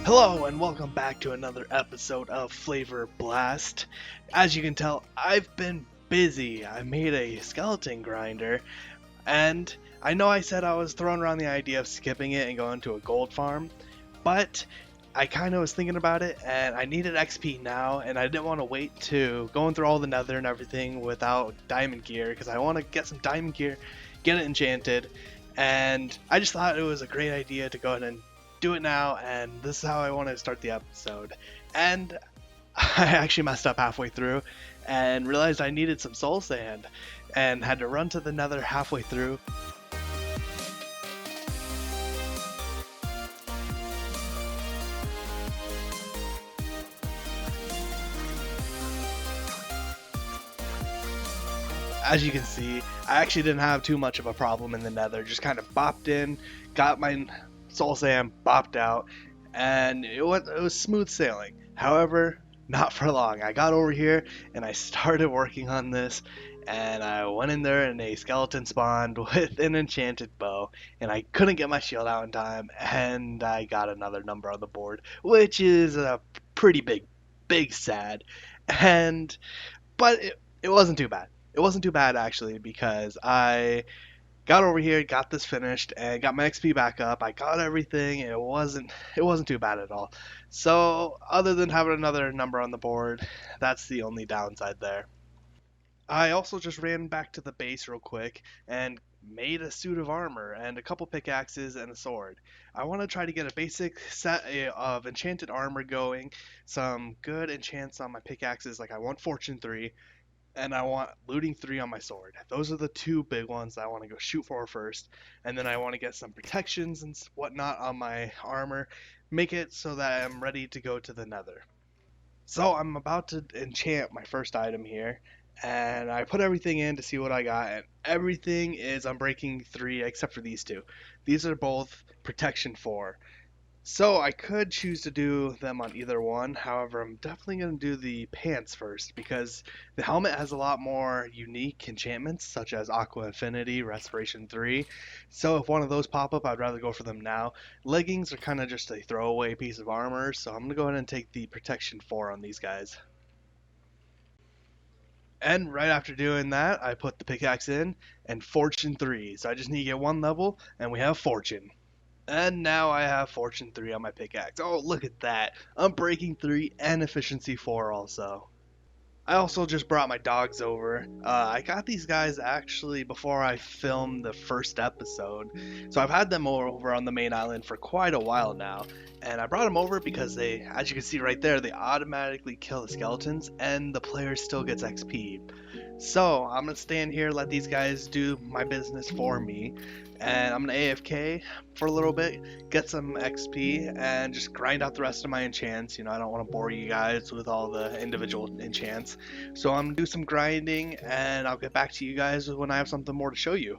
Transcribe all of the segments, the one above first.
Hello and welcome back to another episode of Flavor Blast. As you can tell, I've been busy. I made a skeleton grinder, and I know I said I was throwing around the idea of skipping it and going to a gold farm, but I kind of was thinking about it and I needed XP now, and I didn't want to wait to going through all the nether and everything without diamond gear because I want to get some diamond gear, get it enchanted, and I just thought it was a great idea to go ahead and do it now, and this is how I wanted to start the episode. And I actually messed up halfway through and realized I needed some soul sand and had to run to the nether halfway through. As you can see, I actually didn't have too much of a problem in the nether, just kind of bopped in, got my soul sand, bopped out, and it was smooth sailing. However, not for long. I got over here and I started working on this, and I went in there and a skeleton spawned with an enchanted bow, and I couldn't get my shield out in time, and I got another number on the board, which is a pretty big sad. And but it wasn't too bad. It wasn't too bad actually because I got over here, got this finished, and got my XP back up. I got everything. It wasn't too bad at all. So other than having another number on the board, that's the only downside there. I also just ran back to the base real quick and made a suit of armor and a couple pickaxes and a sword. I want to try to get a basic set of enchanted armor going, some good enchants on my pickaxes, like I want Fortune 3, and I want looting 3 on my sword. Those are the two big ones that I want to go shoot for first, and then I want to get some protections and whatnot on my armor, make it so that I'm ready to go to the nether. So I'm about to enchant my first item here, and I put everything in to see what I got, and everything is Unbreaking 3 except for these two. These are both Protection 4. So I could choose to do them on either one. However, I'm definitely going to do the pants first because the helmet has a lot more unique enchantments such as Aqua Infinity, Respiration 3. So if one of those pop up, I'd rather go for them now. Leggings are kind of just a throwaway piece of armor, so I'm going to go ahead and take the Protection 4 on these guys. And right after doing that, I put the pickaxe in and Fortune 3. So I just need to get one level and we have Fortune. And now I have Fortune 3 on my pickaxe. Oh, look at that. Unbreaking 3 and Efficiency 4 also. I also just brought my dogs over. I got these guys actually before I filmed the first episode. So I've had them over on the main island for quite a while now. And I brought them over because they, as you can see right there, they automatically kill the skeletons and the player still gets XP. So I'm going to stand here, let these guys do my business for me. And I'm going to AFK for a little bit, get some XP, and just grind out the rest of my enchants. You know, I don't want to bore you guys with all the individual enchants. So I'm going to do some grinding, and I'll get back to you guys when I have something more to show you.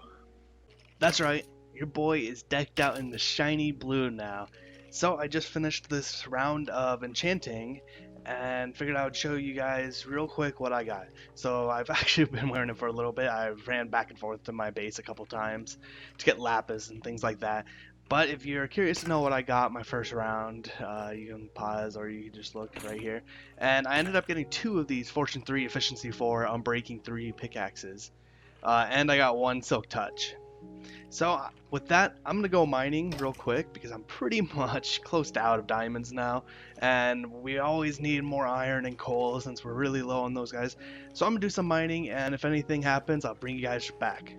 That's right, your boy is decked out in the shiny blue now. So I just finished this round of enchanting and figured I would show you guys real quick what I got. So I've actually been wearing it for a little bit. I ran back and forth to my base a couple times to get lapis and things like that. But if you're curious to know what I got my first round, you can pause or you can just look right here. And I ended up getting 2 of these Fortune 3, Efficiency 4, Unbreaking 3 pickaxes. And I got 1 Silk Touch. So with that, I'm gonna go mining real quick because I'm pretty much close to out of diamonds now, and we always need more iron and coal since we're really low on those guys. So I'm gonna do some mining, and if anything happens, I'll bring you guys back.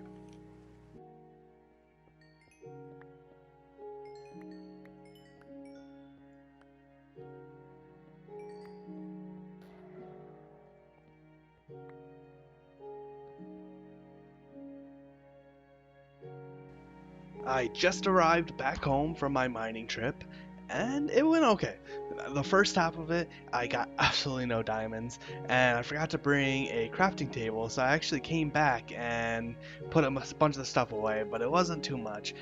I just arrived back home from my mining trip, and it went okay. The first half of it, I got absolutely no diamonds, and I forgot to bring a crafting table, so I actually came back and put a bunch of the stuff away, but it wasn't too much.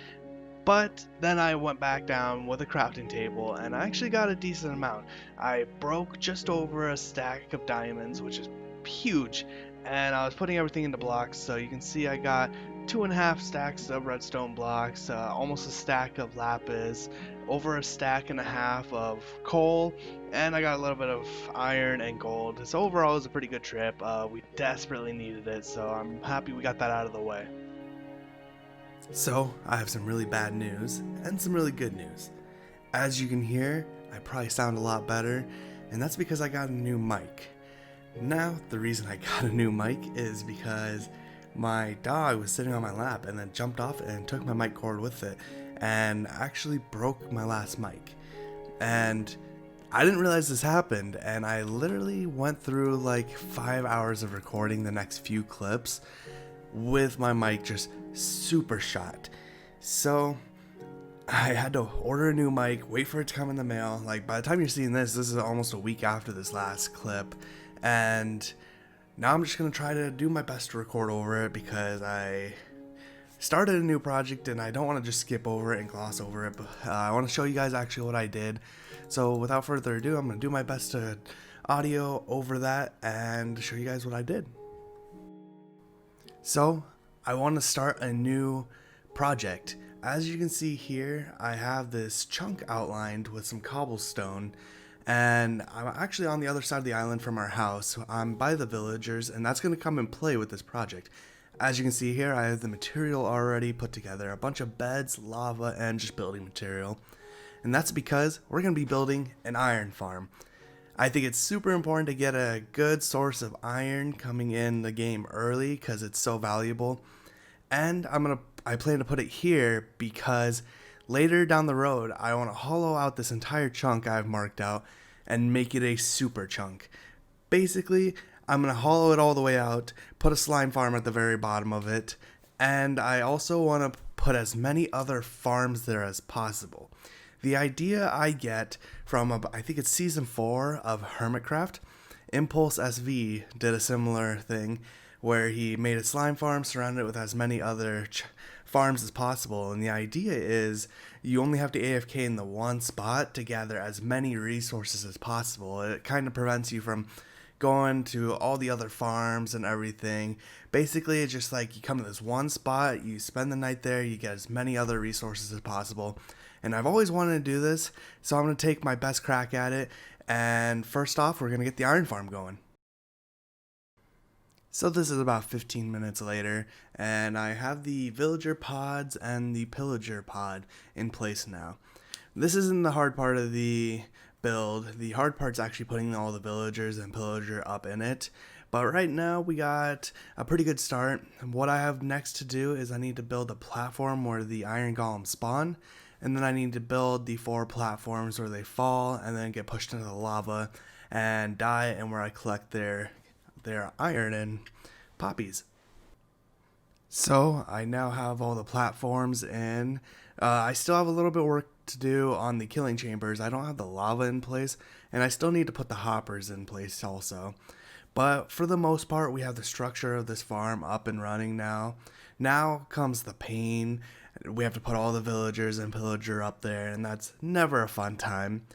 But then I went back down with a crafting table, and I actually got a decent amount. I broke just over a stack of diamonds, which is huge, and I was putting everything into blocks, so you can see I got 2.5 stacks of redstone blocks, almost a stack of lapis, over a stack and a half of coal, and I got a little bit of iron and gold. So overall, it was a pretty good trip. We desperately needed it, so I'm happy we got that out of the way. So, I have some really bad news and some really good news. As you can hear, I probably sound a lot better, and that's because I got a new mic. Now, the reason I got a new mic is because my dog was sitting on my lap and then jumped off and took my mic cord with it and actually broke my last mic. And I didn't realize this happened, and I literally went through like 5 hours of recording the next few clips with my mic just super shot. So I had to order a new mic, wait for it to come in the mail. Like, by the time you're seeing this is almost a week after this last clip, and now I'm just gonna try to do my best to record over it because I started a new project and I don't want to just skip over it and gloss over it, but I want to show you guys actually what I did. So without further ado, I'm going to do my best to audio over that and show you guys what I did. So I want to start a new project. As you can see here, I have this chunk outlined with some cobblestone, and I'm actually on the other side of the island from our house. I'm by the villagers, and that's going to come and play with this project. As you can see here, I have the material already put together, a bunch of beds, lava, and just building material. And that's because we're going to be building an iron farm. I think it's super important to get a good source of iron coming in the game early because it's so valuable. And I plan to put it here because later down the road, I want to hollow out this entire chunk I've marked out and make it a super chunk. Basically, I'm going to hollow it all the way out, put a slime farm at the very bottom of it, and I also want to put as many other farms there as possible. The idea I get from, I think it's season 4 of Hermitcraft, Impulse SV did a similar thing where he made a slime farm, surrounded it with as many other farms as possible, and the idea is you only have to AFK in the one spot to gather as many resources as possible. It kind of prevents you from going to all the other farms and everything. Basically, it's just like you come to this one spot, you spend the night there, you get as many other resources as possible. And I've always wanted to do this, so I'm going to take my best crack at it. And first off, we're going to get the iron farm going. So this is about 15 minutes later, and I have the villager pods and the pillager pod in place now. This isn't the hard part of the build. The hard part's actually putting all the villagers and pillager up in it. But right now we got a pretty good start. What I have next to do is I need to build a platform where the iron golems spawn, and then I need to build the 4 platforms where they fall and then get pushed into the lava and die, and where I collect their iron and poppies. So I now have all the platforms in. I still have a little bit of work to do on the killing chambers. I don't have the lava in place, and I still need to put the hoppers in place also. But for the most part, we have the structure of this farm up and running now. Now comes the pain. We have to put all the villagers and pillager up there, and that's never a fun time.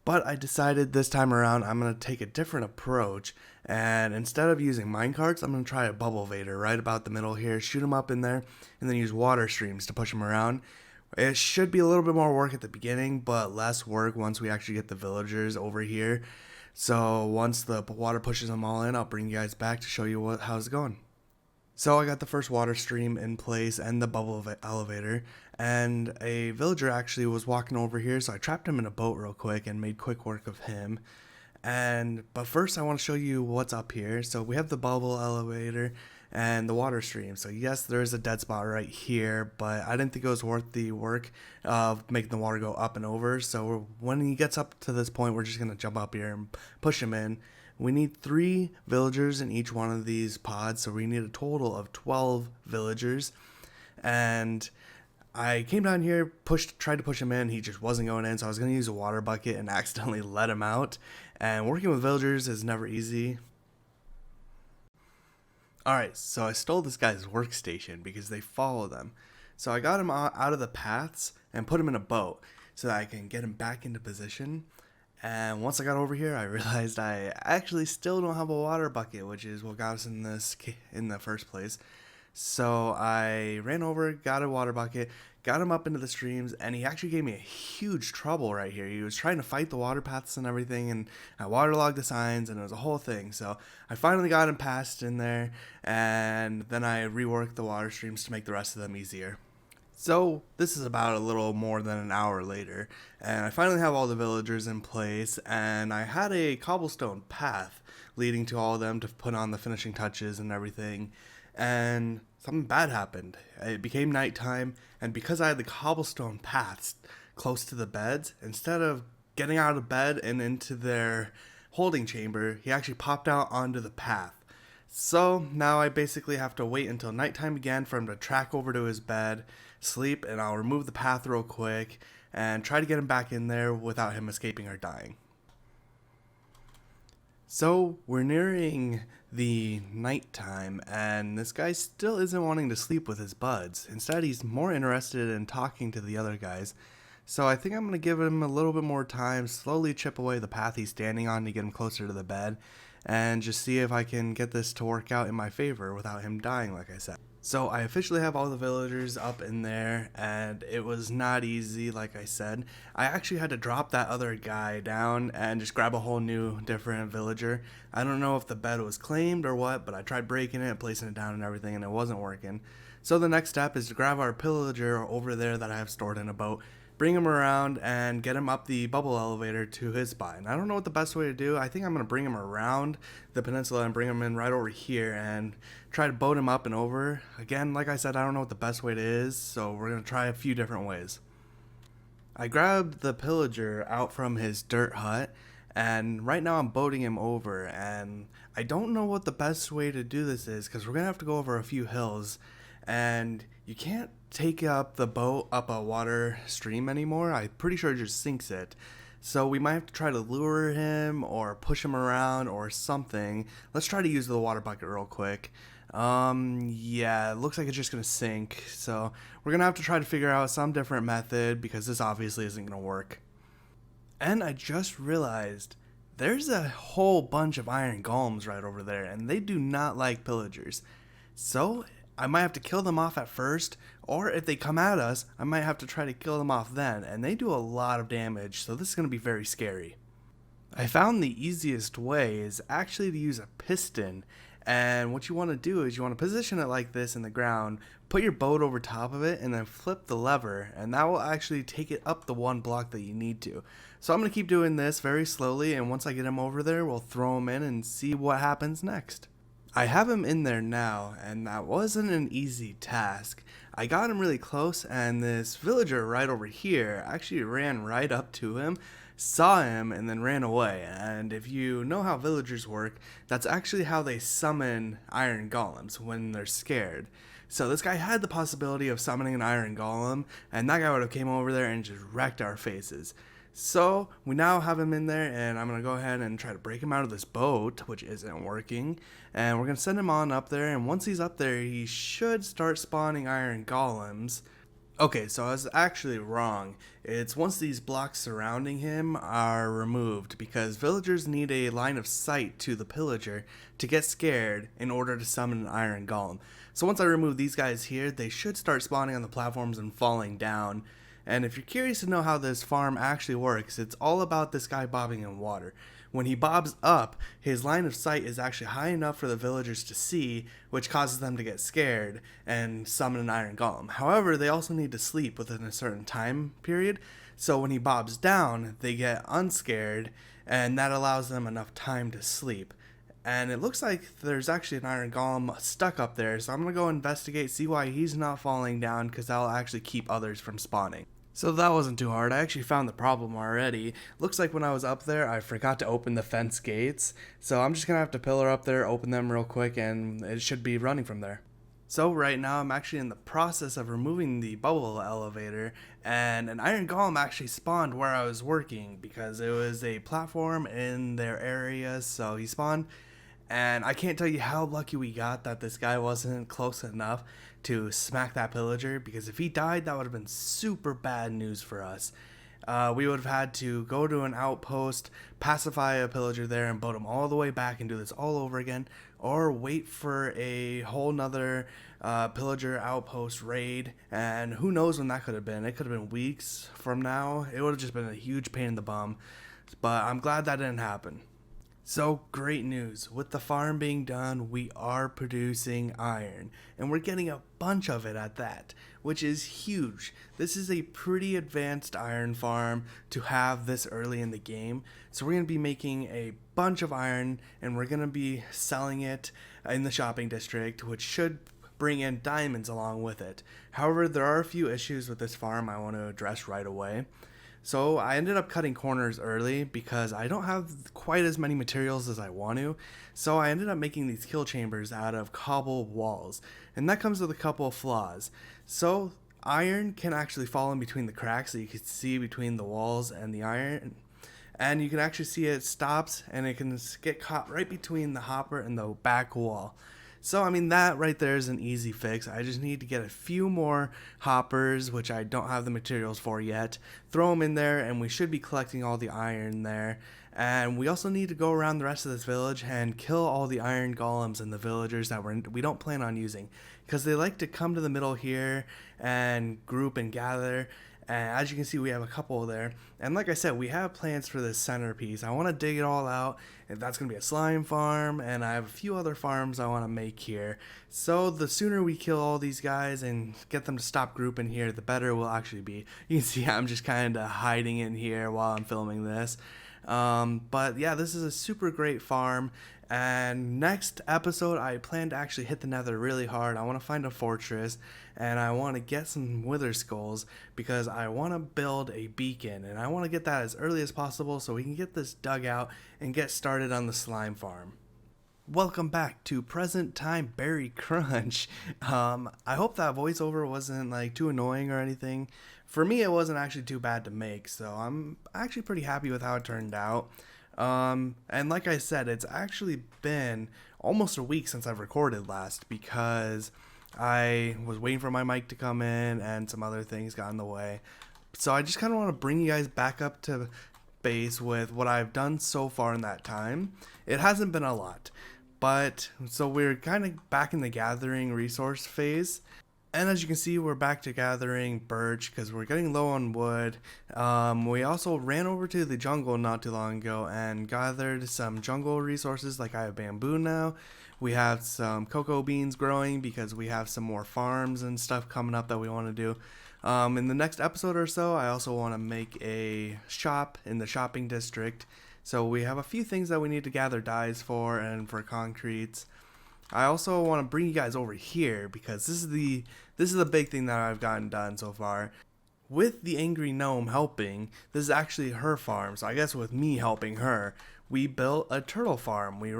But I decided this time around I'm going to take a different approach, and instead of using minecarts, I'm going to try a bubble vader right about the middle here, shoot them up in there, and then use water streams to push them around. It should be a little bit more work at the beginning, but less work once we actually get the villagers over here. So once the water pushes them all in, I'll bring you guys back to show you how it's going. So I got the first water stream in place and the bubble elevator, and a villager actually was walking over here, so I trapped him in a boat real quick and made quick work of him. But first I want to show you what's up here. So we have the bubble elevator and the water stream. So yes, there is a dead spot right here, but I didn't think it was worth the work of making the water go up and over. So when he gets up to this point, we're just going to jump up here and push him in. We need 3 villagers in each one of these pods, so we need a total of 12 villagers. And I came down here, tried to push him in, he just wasn't going in, so I was going to use a water bucket and accidentally let him out. And working with villagers is never easy. Alright, so I stole this guy's workstation because they follow them. So I got him out of the paths and put him in a boat so that I can get him back into position. And once I got over here, I realized I actually still don't have a water bucket, which is what got us in the first place. So I ran over, got a water bucket, got him up into the streams, and he actually gave me a huge trouble right here. He was trying to fight the water paths and everything, and I waterlogged the signs, and it was a whole thing. So I finally got him past in there, and then I reworked the water streams to make the rest of them easier. So this is about a little more than an hour later, and I finally have all the villagers in place, and I had a cobblestone path leading to all of them to put on the finishing touches and everything, and something bad happened. It became nighttime, and because I had the cobblestone paths close to the beds, instead of getting out of bed and into their holding chamber, he actually popped out onto the path. So now I basically have to wait until nighttime again for him to track over to his bed, sleep, and I'll remove the path real quick and try to get him back in there without him escaping or dying. So we're nearing the nighttime, and this guy still isn't wanting to sleep with his buds. Instead, he's more interested in talking to the other guys. So I think I'm going to give him a little bit more time, slowly chip away the path he's standing on to get him closer to the bed, and just see if I can get this to work out in my favor without him dying, like I said. So I officially have all the villagers up in there, and it was not easy, like I said. I actually had to drop that other guy down and just grab a whole new, different villager. I don't know if the bed was claimed or what, but I tried breaking it, placing it down and everything, and it wasn't working. So the next step is to grab our pillager over there that I have stored in a boat, bring him around, and get him up the bubble elevator to his spot. And I don't know what the best way to do. I think I'm going to bring him around the peninsula and bring him in right over here and try to boat him up and over. Again, like I said, I don't know what the best way is, so we're going to try a few different ways. I grabbed the pillager out from his dirt hut, and right now I'm boating him over, and I don't know what the best way to do this is because we're going to have to go over a few hills, and you can't take up the boat up a water stream anymore. I'm pretty sure it just sinks it. So we might have to try to lure him or push him around or something. Let's try to use the water bucket real quick. Yeah, it looks like it's just gonna sink. So we're gonna have to try to figure out some different method because this obviously isn't gonna work. And I just realized there's a whole bunch of iron golems right over there, and they do not like pillagers. So I might have to kill them off at first, or if they come at us, I might have to try to kill them off then, and they do a lot of damage, so this is going to be very scary. I found the easiest way is actually to use a piston, and what you want to do is you want to position it like this in the ground, put your boat over top of it, and then flip the lever, and that will actually take it up the one block that you need to. So I'm going to keep doing this very slowly, and once I get him over there, we'll throw him in and see what happens next. I have him in there now, and that wasn't an easy task. I got him really close, and this villager right over here actually ran right up to him, saw him, and then ran away. And if you know how villagers work, that's actually how they summon iron golems when they're scared. So this guy had the possibility of summoning an iron golem, and that guy would have came over there and just wrecked our faces. So we now have him in there, and I'm going to go ahead and try to break him out of this boat, which isn't working. And we're going to send him on up there, and once he's up there, he should start spawning iron golems. Okay, so I was actually wrong. It's once these blocks surrounding him are removed, because villagers need a line of sight to the pillager to get scared in order to summon an iron golem. So once I remove these guys here, they should start spawning on the platforms and falling down. And if you're curious to know how this farm actually works, it's all about this guy bobbing in water. When he bobs up, his line of sight is actually high enough for the villagers to see, which causes them to get scared and summon an iron golem. However, they also need to sleep within a certain time period, so when he bobs down, they get unscared, and that allows them enough time to sleep. And it looks like there's actually an iron golem stuck up there, so I'm going to go investigate, see why he's not falling down, because that'll actually keep others from spawning. So that wasn't too hard. I actually found the problem already. Looks like when I was up there, I forgot to open the fence gates. So I'm just going to have to pillar up there, open them real quick, and it should be running from there. So right now I'm actually in the process of removing the bubble elevator, and an iron golem actually spawned where I was working because it was a platform in their area, so he spawned. And I can't tell you how lucky we got that this guy wasn't close enough to smack that pillager, because if he died, that would have been super bad news for us. We would have had to go to an outpost, pacify a pillager there, and boat him all the way back and do this all over again, or wait for a whole nother pillager outpost raid. And who knows when that could have been. It could have been weeks from now. It would have just been a huge pain in the bum. But I'm glad that didn't happen. So, great news. With the farm being done, we are producing iron, and we're getting a bunch of it at that, which is huge. This is a pretty advanced iron farm to have this early in the game. So, we're going to be making a bunch of iron, and we're going to be selling it in the shopping district, which should bring in diamonds along with it. However, there are a few issues with this farm I want to address right away. So I ended up cutting corners early because I don't have quite as many materials as I want to. So I ended up making these kill chambers out of cobble walls. And that comes with a couple of flaws. So iron can actually fall in between the cracks, so you can see between the walls and the iron. And you can actually see it stops and it can get caught right between the hopper and the back wall. So, I mean, that right there is an easy fix. I just need to get a few more hoppers, which I don't have the materials for yet. Throw them in there, and we should be collecting all the iron there. And we also need to go around the rest of this village and kill all the iron golems and the villagers that we don't plan on using. Because they like to come to the middle here and group and gather. And as you can see, we have a couple there. And like I said, we have plans for this centerpiece. I want to dig it all out. And that's going to be a slime farm. And I have a few other farms I want to make here. So the sooner we kill all these guys and get them to stop grouping here, the better it will actually be. You can see I'm just kind of hiding in here while I'm filming this. But yeah, this is a super great farm. And next episode, I plan to actually hit the nether really hard. I want to find a fortress, and I want to get some wither skulls because I want to build a beacon, and I want to get that as early as possible so we can get this dug out and get started on the slime farm. Welcome back to present time berry crunch. I hope that voiceover wasn't like too annoying or anything. For me, it wasn't actually too bad to make, so I'm actually pretty happy with how it turned out. And like I said, it's actually been almost a week since I've recorded last because I was waiting for my mic to come in and some other things got in the way. So I just kind of want to bring you guys back up to base with what I've done so far in that time. It hasn't been a lot, but so we're kind of back in the gathering resource phase. And as you can see, we're back to gathering birch because we're getting low on wood. We also ran over to the jungle not too long ago and gathered some jungle resources, like I have bamboo now. We have some cocoa beans growing because we have some more farms and stuff coming up that we want to do. In the next episode or so, I also want to make a shop in the shopping district. So we have a few things that we need to gather dyes for and for concretes. I also want to bring you guys over here because this is the big thing that I've gotten done so far. With the angry gnome helping, this is actually her farm. So I guess with me helping her, we built a turtle farm. We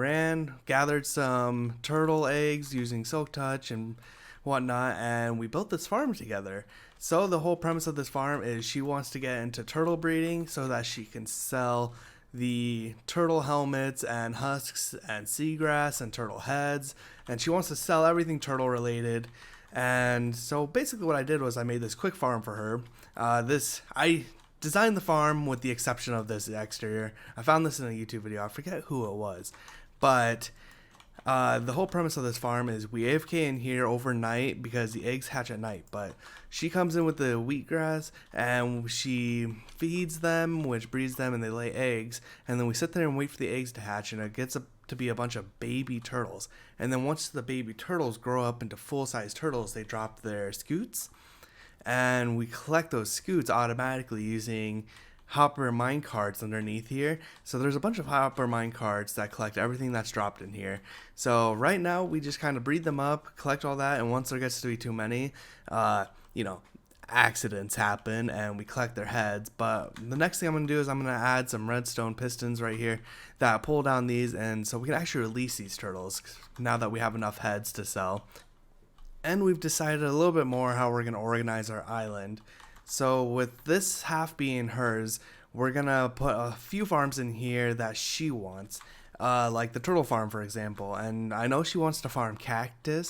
gathered some turtle eggs using silk touch and whatnot, and we built this farm together. So the whole premise of this farm is she wants to get into turtle breeding so that she can sell the turtle helmets and husks and seagrass and turtle heads, and she wants to sell everything turtle related. And so basically what I did was I made this quick farm for her. I designed the farm with the exception of this exterior. I found this in a YouTube video. I forget who it was, but the whole premise of this farm is we AFK in here overnight because the eggs hatch at night, but she comes in with the wheatgrass and she feeds them, which breeds them, and they lay eggs, and then we sit there and wait for the eggs to hatch, and it gets to be a bunch of baby turtles. And then once the baby turtles grow up into full-size turtles, they drop their scoots, and we collect those scoots automatically using hopper mine carts underneath here. So there's a bunch of hopper mine carts that collect everything that's dropped in here. So right now we just kind of breed them up, collect all that, and once there gets to be too many, accidents happen and we collect their heads. But the next thing I'm going to do is I'm going to add some redstone pistons right here that pull down these, and so we can actually release these turtles now that we have enough heads to sell. And we've decided a little bit more how we're going to organize our island. So with this half being hers, we're going to put a few farms in here that she wants, like the turtle farm, for example. And I know she wants to farm cacti,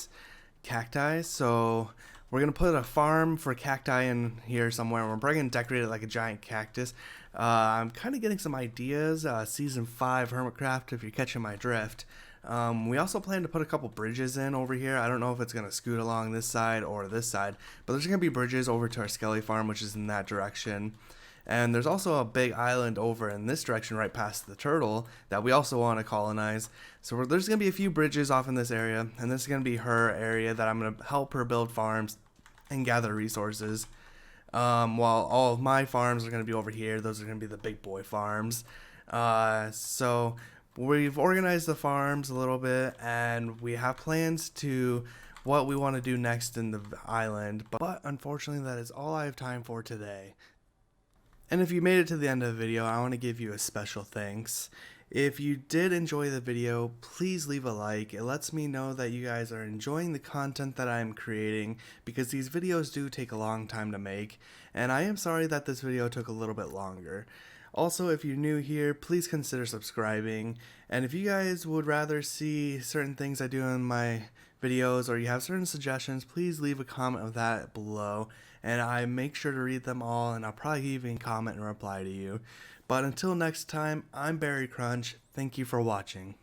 so we're going to put a farm for cacti in here somewhere. We're probably going to decorate it like a giant cactus. I'm kind of getting some ideas. Season 5 Hermitcraft, if you're catching my drift. We also plan to put a couple bridges in over here. I don't know if it's going to scoot along this side or this side, but there's going to be bridges over to our Skelly farm, which is in that direction. And there's also a big island over in this direction right past the turtle that we also want to colonize. So there's going to be a few bridges off in this area, and this is going to be her area that I'm going to help her build farms and gather resources. While all of my farms are going to be over here. Those are going to be the big boy farms. So we've organized the farms a little bit, and we have plans to what we want to do next in the island. But unfortunately, that is all I have time for today. And if you made it to the end of the video, I want to give you a special thanks. If you did enjoy the video, please leave a like. It lets me know that you guys are enjoying the content that I'm creating, because these videos do take a long time to make, and I am sorry that this video took a little bit longer. Also, if you're new here, please consider subscribing, and if you guys would rather see certain things I do in my videos, or you have certain suggestions, please leave a comment of that below, and I make sure to read them all, and I'll probably even comment and reply to you. But until next time, I'm Barry Crunch. Thank you for watching.